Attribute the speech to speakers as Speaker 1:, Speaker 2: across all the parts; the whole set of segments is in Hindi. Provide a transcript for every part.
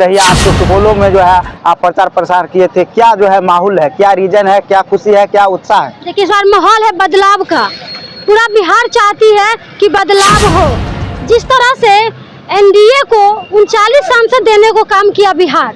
Speaker 1: रही आपको सुपौलों में जो है आप प्रचार प्रसार किए थे, क्या जो है माहौल है, क्या रीजन है, क्या खुशी है, क्या उत्साह है?
Speaker 2: देखिए इस बार माहौल है बदलाव का। पूरा बिहार चाहती है कि बदलाव हो। जिस तरह से एनडीए को 39 सांसद देने को काम किया बिहार,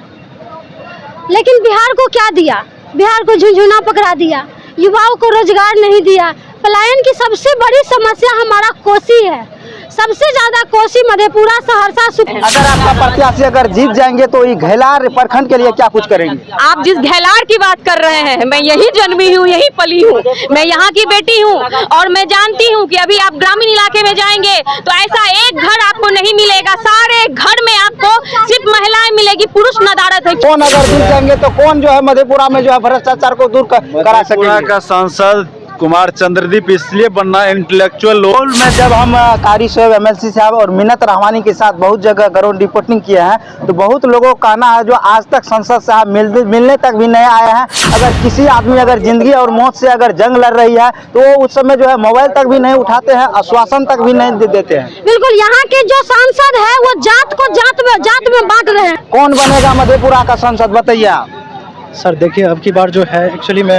Speaker 2: लेकिन बिहार को क्या दिया? बिहार को झुंझुना पकड़ा दिया, युवाओं को रोजगार नहीं दिया। पलायन की सबसे बड़ी समस्या हमारा कोसी है, सबसे ज्यादा कोसी, मधेपुरा, सहरसा, सुपौल।
Speaker 1: अगर आपका प्रत्याशी अगर जीत जाएंगे तो ये घेलार प्रखंड के लिए क्या कुछ करेंगे?
Speaker 3: आप जिस घेलार की बात कर रहे हैं, मैं यही जन्मी हूँ, यही पली हूँ, मैं यहाँ की बेटी हूँ और मैं जानती हूँ कि अभी आप ग्रामीण इलाके में जाएंगे तो ऐसा एक घर आपको नहीं मिलेगा। सारे घर में आपको सिर्फ महिलाएं मिलेगी, पुरुष नदारद है।
Speaker 1: कौन अगर जीत जाएंगे तो कौन जो है मधेपुरा में जो है भ्रष्टाचार को दूर करा सकेंगे?
Speaker 4: का सांसद कुमार चंद्रदीप इसलिए बनना इंटेलेक्चुअल लोग
Speaker 1: में जब हम कारी साहब, एमएलसी साहब और मिन्नत रहमानी के साथ बहुत जगह ग्राउंड रिपोर्टिंग किए हैं तो बहुत लोगों का कहना है जो आज तक संसद साहब मिलने तक भी नहीं आए हैं। अगर किसी आदमी अगर जिंदगी और मौत से अगर जंग लड़ रही है तो वो उस समय जो है मोबाइल तक भी नहीं उठाते हैं, आश्वासन तक भी नहीं देते हैं।
Speaker 2: बिल्कुल, यहाँ के जो सांसद है वो जात को जात में बांट रहे हैं।
Speaker 1: कौन बनेगा मधेपुरा का सांसद बताइए आप।
Speaker 5: सर देखिए, अब की बार जो है एक्चुअली में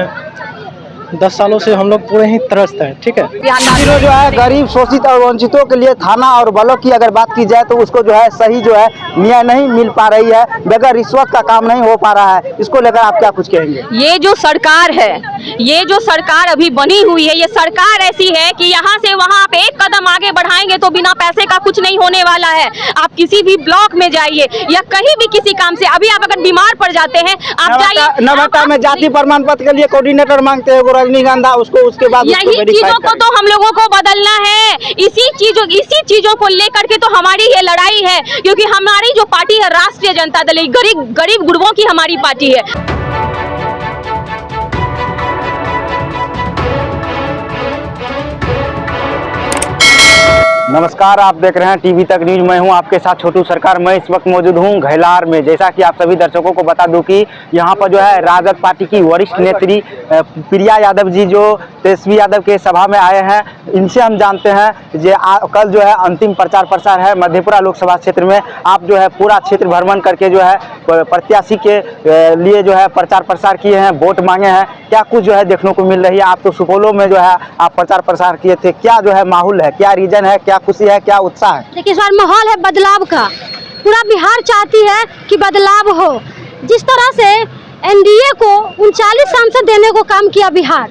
Speaker 5: 10 सालों से हम लोग पूरे ही त्रस्त हैं, ठीक है।
Speaker 1: जो है गरीब, शोषित और वंचितों के लिए थाना और ब्लॉक की अगर बात की जाए तो उसको जो है सही जो है न्याय नहीं मिल पा रही है, बगैर रिश्वत का काम नहीं हो पा रहा है। इसको लेकर आप क्या कुछ कहेंगे?
Speaker 3: ये जो सरकार है, ये जो सरकार अभी बनी हुई है, ये सरकार ऐसी है कि यहाँ से वहाँ आप एक कदम आगे बढ़ाएंगे तो बिना पैसे का कुछ नहीं होने वाला है। आप किसी भी ब्लॉक में जाइए या कहीं भी किसी काम से, अभी आप अगर बीमार पड़ जाते हैं, आप जाइए।
Speaker 1: नवाटा में जाति प्रमाण पत्र के लिए कोऑर्डिनेटर मांगते हैं रजनीगंधा, उसको उसके बाद
Speaker 3: यही चीजों को तो हम लोगों को बदलना है। इसी चीजों को लेकर के तो हमारी ये लड़ाई है, क्योंकि हमारी जो पार्टी है राष्ट्रीय जनता दल, गरीब गुरबों की हमारी पार्टी है।
Speaker 1: नमस्कार, आप देख रहे हैं टीवी तक न्यूज। मैं हूं आपके साथ छोटू सरकार। मैं इस वक्त मौजूद हूं घेलार में। जैसा कि आप सभी दर्शकों को बता दूं कि यहां पर जो है राजद पार्टी की वरिष्ठ नेत्री प्रिया यादव जी जो तेजस्वी यादव के सभा में आए हैं, इनसे हम जानते हैं जे कल जो है अंतिम प्रचार प्रसार है मधेपुरा लोकसभा क्षेत्र में। आप जो है पूरा क्षेत्र भ्रमण करके जो है प्रत्याशी के लिए जो है प्रचार प्रसार किए हैं, वोट मांगे हैं। क्या कुछ जो है देखने को मिल रही है? आप तो सुपौलों में जो है आप प्रचार प्रसार किए थे, क्या जो है माहौल है, क्या रीजन है, क्या खुशी है, क्या उत्साह है?
Speaker 2: देखिए इस बार माहौल है बदलाव का। पूरा बिहार चाहती है कि बदलाव हो। जिस तरह से एनडीए को 39 सांसद देने को काम किया बिहार,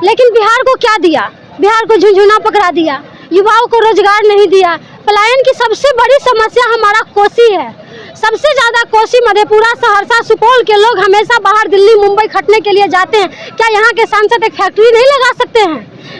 Speaker 2: लेकिन बिहार को क्या दिया? बिहार को झुंझुना पकड़ा दिया, युवाओं को रोजगार नहीं दिया। पलायन की सबसे बड़ी समस्या हमारा कोसी है, सबसे ज्यादा कोसी, मधेपुरा, सहरसा, सुपौल के लोग हमेशा बाहर दिल्ली, मुंबई खटने के लिए जाते हैं। क्या यहाँ के सांसद एक फैक्ट्री नहीं लगा सकते हैं?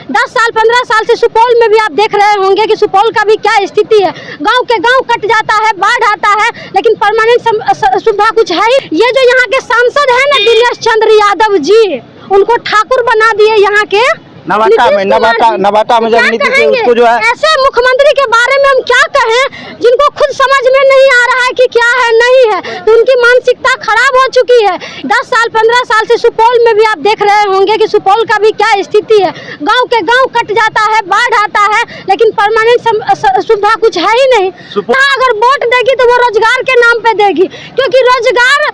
Speaker 2: 10 साल 15 साल से सुपौल में भी आप देख रहे होंगे कि सुपौल का भी क्या स्थिति है। गांव के गांव कट जाता है, बाढ़ आता है, लेकिन परमानेंट सुविधा कुछ है ही। ये जो यहाँ के सांसद है ना दिनेश चंद्र यादव जी, उनको ठाकुर बना दिए यहाँ के
Speaker 1: नवाटा में जब नीति से उसको जो है।
Speaker 2: ऐसे मुख्यमंत्री के बारे में हम क्या कहें जिनको खुद समझ में नहीं आ रहा है कि क्या है नहीं है, तो उनकी मानसिकता खराब हो चुकी है। 10 साल 15 साल से सुपौल में भी आप देख रहे होंगे कि सुपौल का भी क्या स्थिति है। गांव के गांव कट जाता है, बाढ़ आता है, लेकिन परमानेंट सुविधा कुछ है ही नहीं। अगर वोट देगी तो वो रोजगार के नाम पे देगी, क्योंकि रोजगार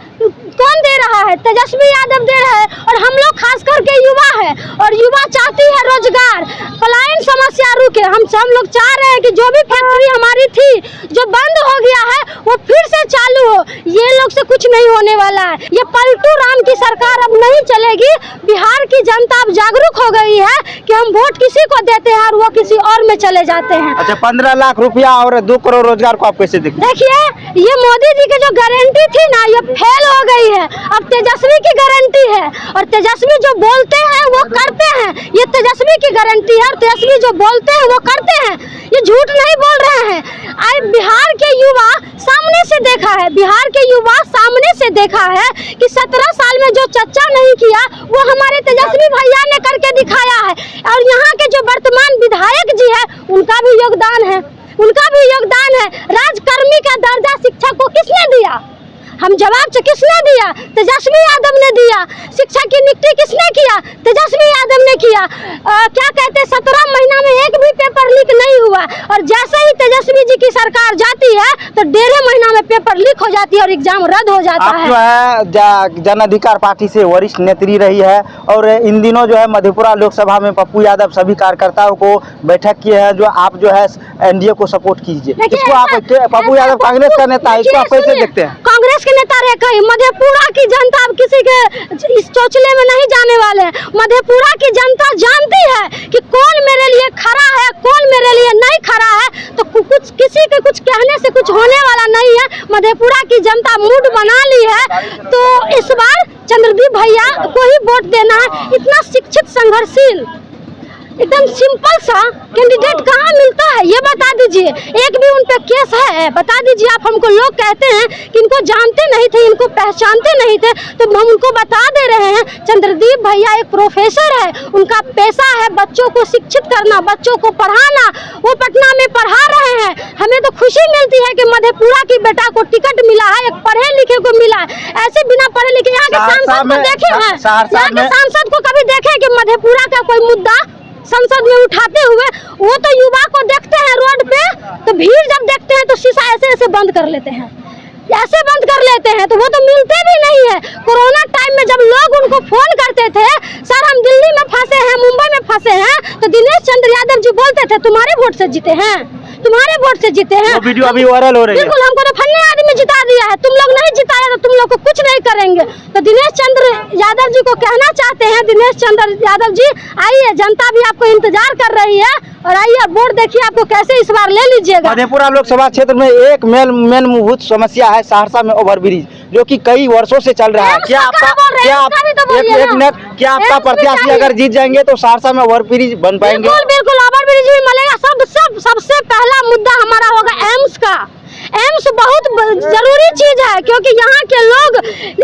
Speaker 2: कौन दे रहा है? तेजस्वी यादव दे रहा है, और हम लोग खास करके युवा है और युवा चाहती है रोजगार। पलायन समस्या रुके। हम लोग चाह रहे हैं कि जो भी फैक्ट्री हमारी थी जो बंद हो गया है वो फिर से चालू हो। ये लोग से कुछ नहीं होने वाला है। ये पलटू राम की सरकार अब नहीं चलेगी। बिहार की जनता अब जागरूक हो गई है कि हम वोट किसी को देते हैं और वो किसी और में चले जाते हैं।
Speaker 1: अच्छा, 15 लाख रुपया और 2 करोड़ रोजगार को आप कैसे देखते?
Speaker 2: देखिए, ये मोदी जी की जो गारंटी थी ना, ये फेल हो गई है। अब तेजस्वी की गारंटी है, और तेजस्वी जो बोलते हैं वो करते हैं। ये तेजस्वी की गारंटी है और तेजस्वी जो बोलते हैं वो करते हैं। ये झूठ नहीं बोल रहे हैं। आज बिहार के युवा सामने से देखा है, बिहार के युवा सामने से देखा है कि 17 साल में जो चर्चा नहीं किया वो हमारे तेजस्वी भैया ने करके दिखाया है। और यहाँ के जो वर्तमान विधायक जी है उनका भी योगदान है, उनका भी योगदान है। राजकर्मी का दर्जा शिक्षक को किसने दिया? हम जवाब किसने दिया? तेजस्वी यादव ने दिया। शिक्षा की नियुक्ति किसने किया? तेजस्वी यादव ने किया। क्या कहते 17 महीना में एक भी पेपर लीक नहीं हुआ, और जैसे ही तेजस्वी जी की सरकार जाती है तो 1.5 महीना में पेपर लीक हो जाती है और एग्जाम रद्द हो जाता
Speaker 1: आप
Speaker 2: है।
Speaker 1: जो है जन अधिकार पार्टी से वरिष्ठ नेत्री रही है, और इन दिनों जो है मधेपुरा लोकसभा में पप्पू यादव सभी कार्यकर्ताओं को बैठक किए हैं, जो आप जो है एनडीए को सपोर्ट कीजिए। इसको आप पप्पू यादव कांग्रेस का नेता है, इसको आप कैसे देखते हैं?
Speaker 2: कांग्रेस के नेता रहे कहीं, मधेपुरा की जनता अब किसी के इस चोचले में नहीं जाने वाले। मधेपुरा की जनता जानती है कि कौन मेरे लिए खड़ा है, कौन मेरे लिए नहीं खड़ा है, तो कुछ किसी के कुछ कहने से कुछ होने वाला नहीं है। मधेपुरा की जनता मूड बना ली है, तो इस बार चंद्रदीप भैया को ही वोट देना है। इतना शिक्षित, संघर्षशील, एकदम सिंपल सा कैंडिडेट कहाँ मिलता है, ये बता दीजिए। एक भी उन पे केस है, बता दीजिए आप हमको। लोग कहते हैं कि इनको जानते नहीं थे, इनको पहचानते नहीं थे, तो हम उनको बता दे रहे हैं। चंद्रदीप भैया एक प्रोफेसर है, उनका पैसा है बच्चों को शिक्षित करना, बच्चों को पढ़ाना। वो पटना में पढ़ा रहे हैं। हमें तो खुशी मिलती है कि मधेपुरा की बेटा को टिकट मिला है, एक पढ़े लिखे को मिला है। ऐसे बिना पढ़े लिखे यहाँ के सांसद को देखे हैं, यहाँ के सांसद को कभी देखे कि मधेपुरा का कोई मुद्दा संसद में उठाते हुए? वो तो युवा को देखते हैं रोड पे, तो भीड़ जब देखते हैं तो शीशा ऐसे ऐसे बंद कर लेते हैं, ऐसे बंद कर लेते हैं, तो वो तो मिलते भी नहीं है। कोरोना टाइम में जब लोग उनको फोन करते थे, सर हम दिल्ली में फंसे हैं, मुंबई में फंसे हैं, तो दिनेश चंद्र यादव जी बोलते थे तुम्हारे वोट से जीते हैं, तुम्हारे वोट से जीते हैं।
Speaker 1: वो वीडियो अभी वायरल हो रही है।
Speaker 2: बिल्कुल, हमको तो फन्ने आदमी जिता दिया है, तुम लोग नहीं जिताए तो तुम लोग को कुछ नहीं करेंगे। तो दिनेश चंद्र यादव जी को कहना चाहते हैं, दिनेश चंद्र यादव जी आइए, जनता भी आपको इंतजार कर रही है, और आइए वोट देखिए आपको कैसे इस बार ले लीजिएगा।
Speaker 1: मधेपुरा लोकसभा क्षेत्र में एक मेन मूलभूत समस्या है सहरसा में ओवरब्रिज, जो कि कई वर्षों से चल रहा है। क्या आपका प्रत्याशी अगर जीत जाएंगे तो सहरसा में ओवरब्रिज बन पाएंगे?
Speaker 2: बिल्कुल ओवरब्रिज भी मिलेगा। सबसे पहला मुद्दा हमारा होगा एम्स का। एम्स बहुत जरूरी चीज है, क्योंकि यहाँ के लोग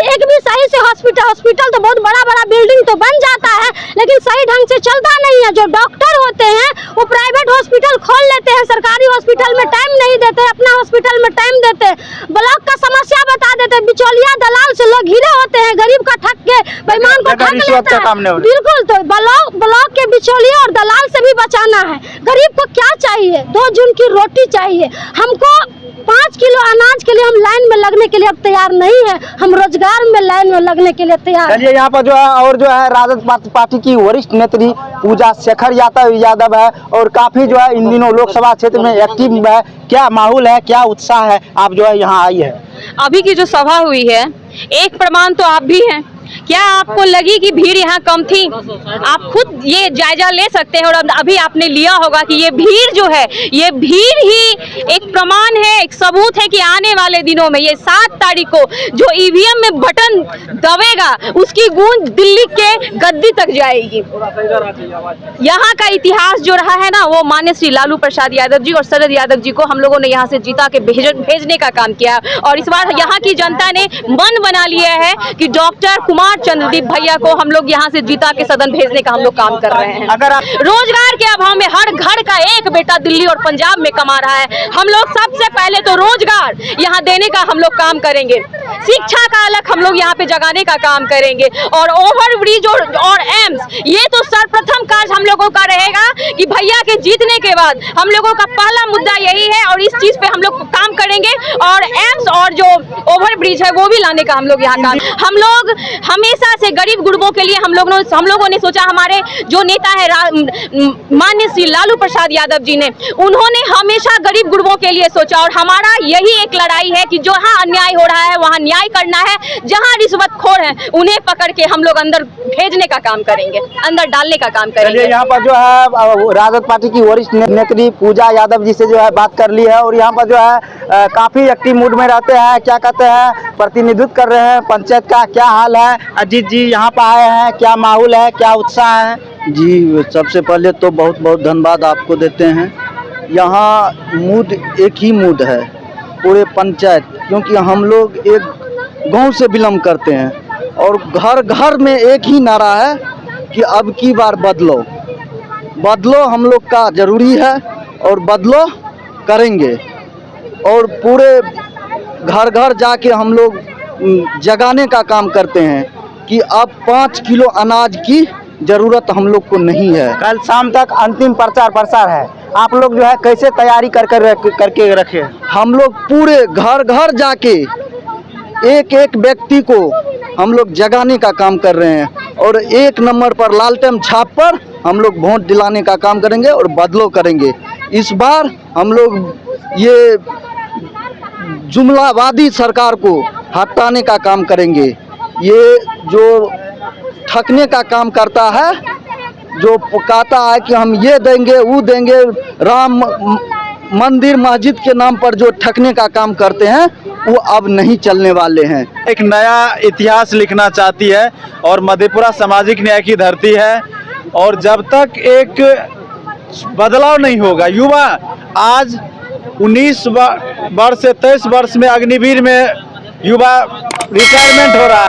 Speaker 2: एक भी सही से हॉस्पिटल तो बहुत बड़ा बिल्डिंग तो बन जाता है, लेकिन सही ढंग से चलता नहीं है। जो डॉक्टर होते हैं वो प्राइवेट हॉस्पिटल खोल लेते हैं, सरकारी हॉस्पिटल में टाइम नहीं देते, अपना हॉस्पिटल में टाइम देते। ब्लॉक का समस्या बता देते, बिचौलिया दलाल से लोग घिरे होते हैं, गरीब का ठग के बेईमान को ठग लेता है। बिल्कुल, तो ब्लॉक के बिचौलिया और दलाल से भी बचाना है। गरीब को क्या चाहिए? 2 जून की रोटी चाहिए। हमको 5 किलो अनाज के लिए हम लाइन में लगने के लिए अब तैयार नहीं है, हम रोजगार में लाइन में लगने के लिए तैयार।
Speaker 1: चलिए, यहाँ पर जो है और जो है राजद पार्टी की वरिष्ठ नेत्री पूजा शेखर यादव है, और काफी जो है इन दिनों लोकसभा क्षेत्र में एक्टिव है। क्या माहौल है, क्या उत्साह है? आप जो है यहाँ आई है।
Speaker 3: अभी की जो सभा हुई है, एक प्रमाण तो आप भी हैं। क्या आपको लगी कि भीड़ यहाँ कम थी? आप खुद ये जायजा ले सकते हैं, और अभी आपने लिया होगा कि ये भीड़ जो है, ये भीड़ ही एक प्रमाण है, एक सबूत है कि आने वाले दिनों में ये 7 तारीख को जो ईवीएम में बटन दबेगा, उसकी गूंज दिल्ली के गद्दी तक जाएगी। यहाँ का इतिहास जो रहा है ना, वो माननीय श्री लालू प्रसाद यादव जी और शरद यादव जी को हम लोगों ने यहाँ से जीता के भेजने का काम किया, और इस बार यहाँ की जनता ने मन बना लिया है कि डॉक्टर कुमार चंद्रदीप भैया को हम लोग यहाँ से जीता के सदन भेजने का हम लोग काम कर रहे हैं।
Speaker 1: अगर आप
Speaker 3: रोजगार के अभाव में हर घर का एक बेटा दिल्ली और पंजाब में कमा रहा है, हम लोग सबसे पहले तो रोजगार यहाँ देने का हम लोग काम करेंगे। शिक्षा का अलग हम लोग यहाँ पे जगाने का काम करेंगे, और ओवरब्रिज और एम्स, ये तो सर्वप्रथम कार्य हम लोगों का रहेगा कि भैया के जीतने के बाद हम लोगों का पहला मुद्दा यही है, और इस चीज पे हम लोग काम करेंगे। और एम्स और जो ओवरब्रिज है वो भी लाने का हम लोग यहाँ काम। हम लोग हमेशा से गरीब गुरबों के लिए हम लोगों ने सोचा। हमारे जो नेता है माननीय श्री लालू प्रसाद यादव जी ने, उन्होंने हमेशा गरीब गुरबों के लिए सोचा, और हमारा यही एक लड़ाई है कि जहाँ अन्याय हो रहा है वहाँ न्याय करना है, जहाँ रिश्वतखोर है उन्हें पकड़ के हम लोग अंदर भेजने का काम करेंगे, अंदर डालने का काम करेंगे।
Speaker 1: यहाँ पर जो है राजद पार्टी की वरिष्ठ नेत्री पूजा यादव जी से जो है बात कर ली है, और यहाँ पर जो है काफी एक्टिव मूड में रहते हैं। क्या कहते हैं, प्रतिनिधित्व कर रहे हैं पंचायत का। क्या हाल है? अजीत जी यहाँ पर आए हैं, क्या माहौल है, क्या उत्साह है?
Speaker 6: जी, सबसे पहले तो बहुत बहुत धन्यवाद आपको देते हैं। यहाँ मूड एक ही मूड है पूरे पंचायत, क्योंकि हम लोग एक गांव से बिलोंग करते हैं, और घर घर में एक ही नारा है कि अब की बार बदलो हम लोग का ज़रूरी है, और बदलो करेंगे। और पूरे घर घर जाके हम लोग जगाने का काम करते हैं कि अब 5 किलो अनाज की ज़रूरत हम लोग को नहीं है।
Speaker 1: कल शाम तक अंतिम प्रचार है, आप लोग जो है कैसे तैयारी करके रखे?
Speaker 6: हम लोग पूरे घर घर जाके एक एक व्यक्ति को हम लोग जगाने का काम कर रहे हैं और 1 नंबर पर लालटेन छाप पर हम लोग वोट दिलाने का काम करेंगे और बदलाव करेंगे। इस बार हम लोग ये जुमलावादी सरकार को हटाने का काम करेंगे। ये जो ठगने का काम करता है, जो कहता है कि हम ये देंगे वो देंगे, राम मंदिर मस्जिद के नाम पर जो ठगने का काम करते हैं वो अब नहीं चलने वाले हैं।
Speaker 4: एक नया इतिहास लिखना चाहती है और मधेपुरा सामाजिक न्याय की धरती है, और जब तक एक बदलाव नहीं होगा, युवा आज 19 वर्ष से 23 वर्ष में अग्निवीर में युवा रिटायरमेंट हो रहा है।